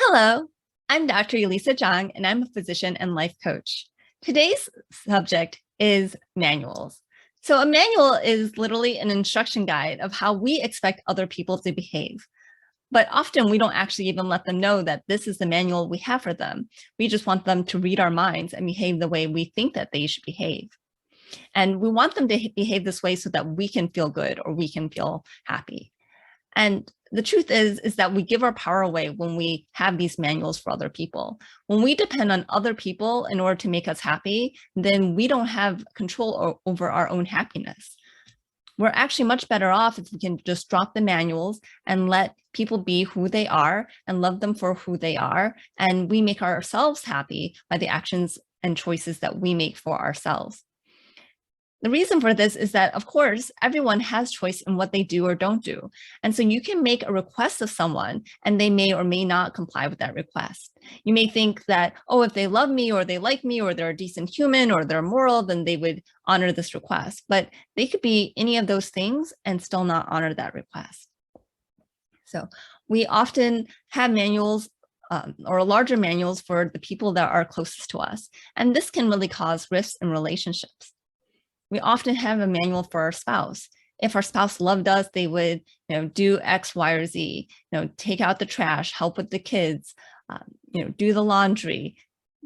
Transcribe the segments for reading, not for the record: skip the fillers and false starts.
Hello, I'm Dr. Elisa Zhang, and I'm a physician and life coach. Today's subject is manuals. So a manual is literally an instruction guide of how we expect other people to behave. But often we don't actually even let them know that this is the manual we have for them. We just want them to read our minds and behave the way we think that they should behave. And we want them to behave this way so that we can feel good or we can feel happy. And the truth is that we give our power away when we have these manuals for other people. When we depend on other people in order to make us happy, then we don't have control over our own happiness. We're actually much better off if we can just drop the manuals and let people be who they are and love them for who they are. And we make ourselves happy by the actions and choices that we make for ourselves. The reason for this is that, of course, everyone has choice in what they do or don't do. And so you can make a request of someone and they may or may not comply with that request. You may think that, oh, if they love me or they like me or they're a decent human or they're moral, then they would honor this request. But they could be any of those things and still not honor that request. So we often have manuals or larger manuals for the people that are closest to us. And this can really cause rifts in relationships. We often have a manual for our spouse. If our spouse loved us, they would, do X, Y, or Z, take out the trash, help with the kids, do the laundry,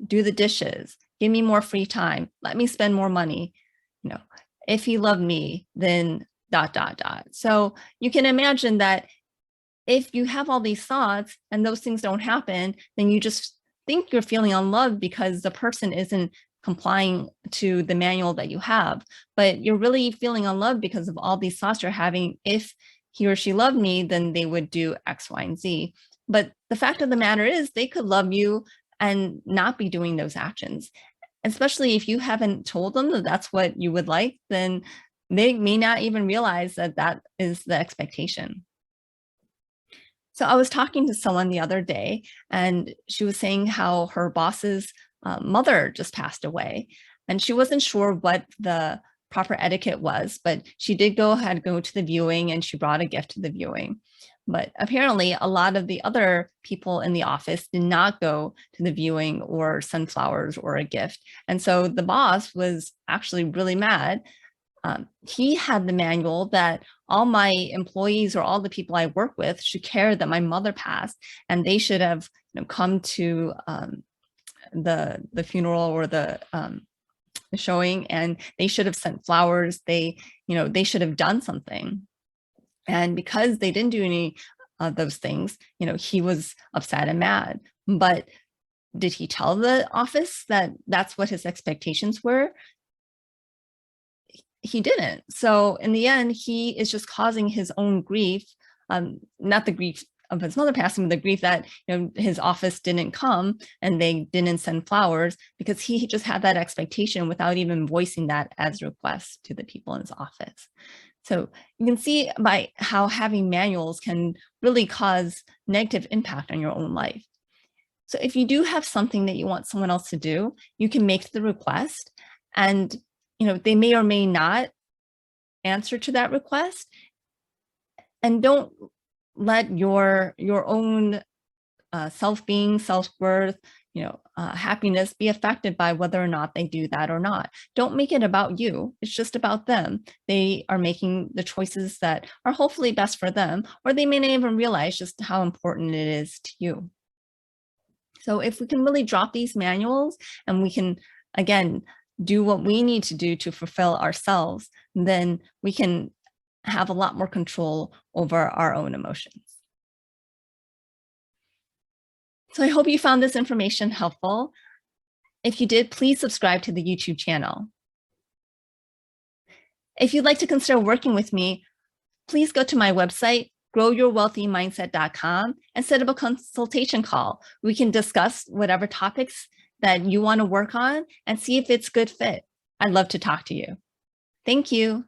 do the dishes, give me more free time, let me spend more money. If he loved me, then ... So you can imagine that if you have all these thoughts and those things don't happen, then you just think you're feeling unloved because the person isn't complying to the manual that you have, but you're really feeling unloved because of all these thoughts you're having. If he or she loved me, then they would do X, Y, and Z. But the fact of the matter is they could love you and not be doing those actions. Especially if you haven't told them that that's what you would like, then they may not even realize that that is the expectation. So I was talking to someone the other day, and she was saying how her boss's mother just passed away, and she wasn't sure what the proper etiquette was, but she did go to the viewing, and she brought a gift to the viewing. But apparently a lot of the other people in the office did not go to the viewing or send flowers or a gift. And so the boss was actually really mad. He had the manual that all my employees or all the people I work with should care that my mother passed, and they should have come to the funeral or the showing, and they should have sent flowers. They should have done something. And because they didn't do any of those things, he was upset and mad. But did he tell the office that that's what his expectations were? He didn't. So in the end, he is just causing his own grief, not the grief of his mother passing, but the grief that his office didn't come and they didn't send flowers, because he just had that expectation without even voicing that as a request to the people in his office. So you can see by how having manuals can really cause negative impact on your own life. So if you do have something that you want someone else to do, you can make the request, and they may or may not answer to that request. And don't let your own self-being, self-worth, happiness be affected by whether or not they do that or not. Don't make it about you. It's just about them. They are making the choices that are hopefully best for them, or they may not even realize just how important it is to you. So if we can really drop these manuals and we can, again, do what we need to do to fulfill ourselves, then we can have a lot more control over our own emotions. So I hope you found this information helpful. If you did, please subscribe to the YouTube channel. If you'd like to consider working with me, please go to my website, growyourwealthymindset.com, and set up a consultation call. We can discuss whatever topics that you want to work on and see if it's a good fit. I'd love to talk to you. Thank you.